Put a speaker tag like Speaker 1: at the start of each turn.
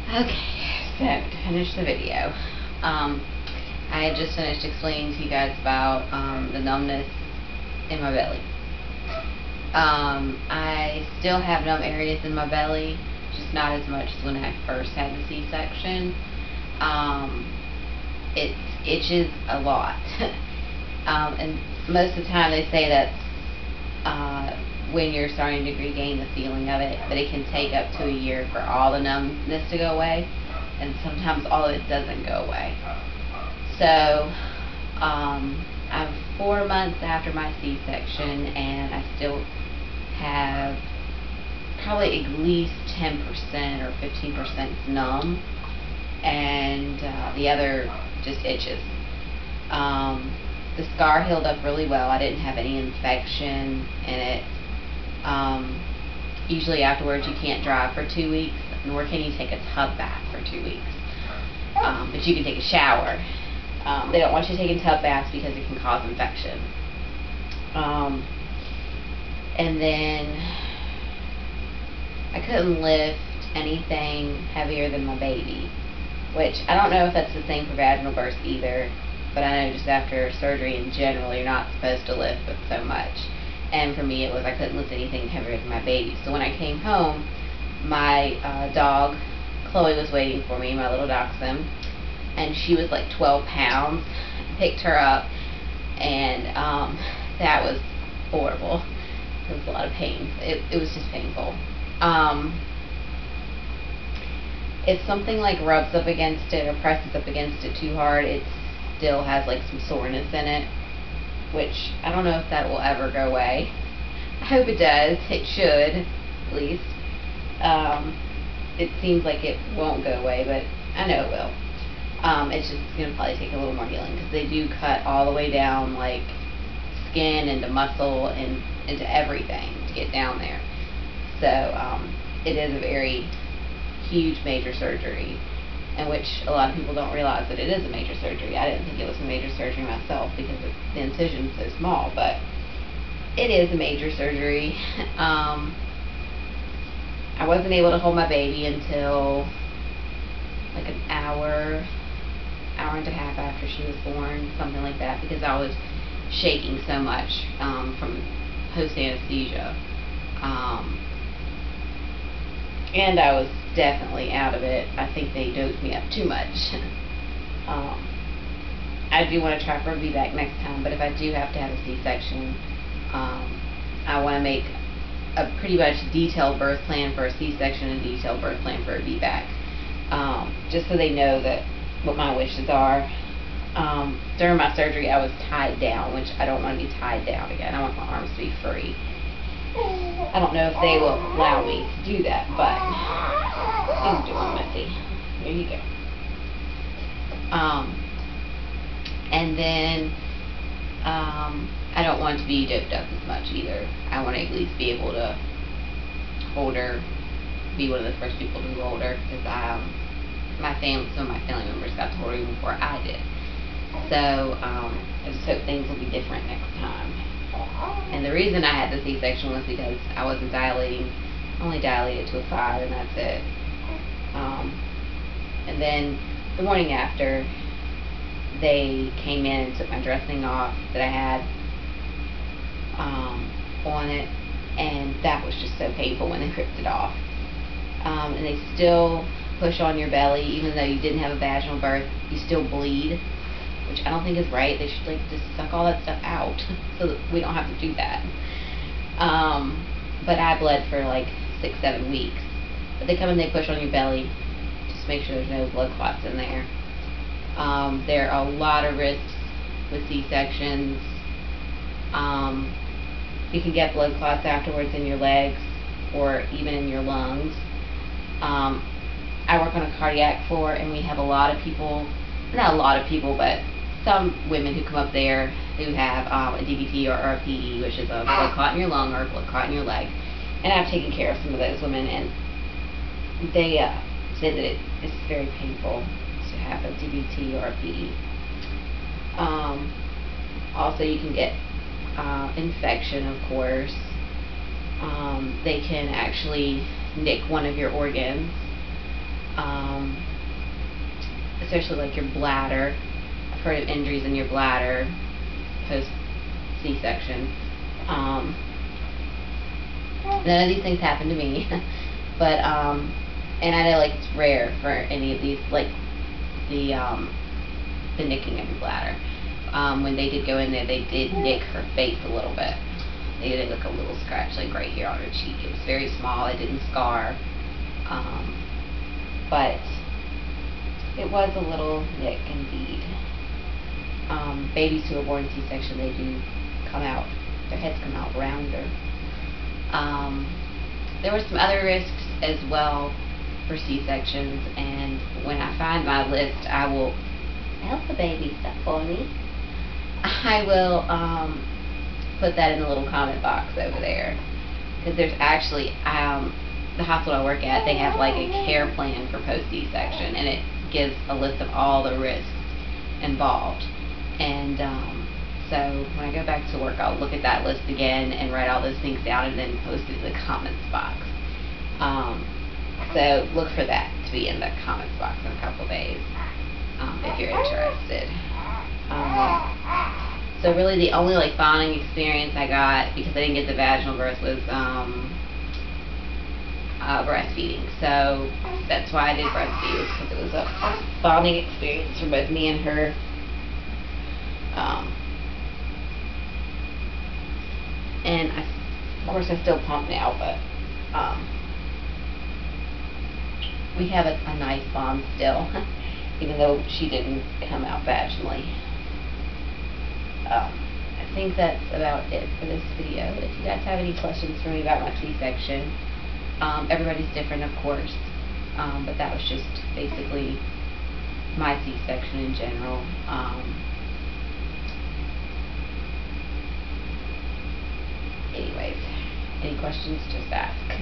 Speaker 1: Okay, so to finish the video, I had just finished explaining to you guys about the numbness in my belly. I still have numb areas in my belly, just not as much as when I first had the C-section. It itches a lot, and most of the time they say that's when you're starting to regain the feeling of it, but it can take up to a year for all the numbness to go away, and sometimes all of it doesn't go away. So I'm 4 months after my C-section, and I still have probably at least 10% or 15% numb, and the other just itches. The scar healed up really well. I didn't have any infection in it. Usually afterwards you can't drive for 2 weeks, nor can you take a tub bath for 2 weeks. But you can take a shower. They don't want you taking tub baths because it can cause infection. And then I couldn't lift anything heavier than my baby, which I don't know if that's the same for vaginal births either, but I know just after surgery in general you're not supposed to lift but so much. And for me it was I couldn't lift anything heavier than my baby. So when I came home, my dog Chloe was waiting for me, my little dachshund, and she was like 12 pounds. I picked her up, and that was horrible. It was a lot of pain. It was just painful. If something like rubs up against it or presses up against it too hard, it still has like some soreness in it, which I don't know if that will ever go away. I hope it does. It should, at least. It seems like it won't go away, but I know it will. It's just going to probably take a little more healing, because they do cut all the way down, like skin into muscle and into everything to get down there. So it is a very huge major surgery, in which a lot of people don't realize that it is a major surgery. I didn't think it was a major surgery myself because the incision is so small, but it is a major surgery. I wasn't able to hold my baby until like an hour and a half after she was born, something like that, because I was shaking so much from post anesthesia, and I was definitely out of it. I think they dosed me up too much. I do want to try for a VBAC next time, but if I do have to have a C-section, I want to make a pretty much detailed birth plan for a C-section and detailed birth plan for a VBAC, just so they know that what my wishes are. During my surgery I was tied down, which I don't want to be tied down again. I want my arms to be free. I don't know if they will allow me to do that, but things are doing messy. There you go. And then I don't want to be doped up as much either. I want to at least be able to hold her, be one of the first people to hold her, because some of my family members got to hold her even before I did. So I just hope things will be different next time. And the reason I had the C-section was because I wasn't dilating. I only dilated to a 5, and that's it. And then the morning after, they came in and took my dressing off that I had on it, and that was just so painful when they ripped it off. And they still push on your belly, even though you didn't have a vaginal birth. You still bleed, which I don't think is right. They should just suck all that stuff out so that we don't have to do that. But I bled for like 6-7 weeks. But they come and they push on your belly just to make sure there's no blood clots in there. There are a lot of risks with C-sections. You can get blood clots afterwards in your legs or even in your lungs. I work on a cardiac floor, and we have a lot of people, not a lot of people, but some women who come up there who have a DVT or a PE, which is a blood clot in your lung or a blood clot in your leg. And I've taken care of some of those women, and they say that it's very painful to have a DVT or a PE. Also, you can get infection, of course. They can actually nick one of your organs. especially like your bladder. I've heard of injuries in your bladder post C-section. None of these things happen to me, but and I know like it's rare for any of these, like the nicking of your bladder. When they did go in there, they did nick her face a little bit. They did like a little scratch, like right here on her cheek. It was very small. It didn't scar, but it was a little nick indeed. Babies who are born C-section, they do come out. Their heads come out rounder. There were some other risks as well for C-sections, and when I find my list, I will help the baby stuff for me. I will put that in the little comment box over there, because there's actually the hospital I work at, they have like a care plan for post C-section, and it gives a list of all the risks involved. And so when I go back to work, I'll look at that list again and write all those things down and then post it in the comments box. So look for that to be in the comments box in a couple of days if you're interested. So really the only like bonding experience I got, because I didn't get the vaginal birth, was breastfeeding. So that's why I did breastfeed, because it was a bonding experience for both me and her. And of course I still pump now, but we have a nice bond still, even though she didn't come out vaginally. I think that's about it for this video. If you guys have any questions for me about my C-section, everybody's different, of course, but that was just basically my C-section in general. Anyways, any questions, just ask.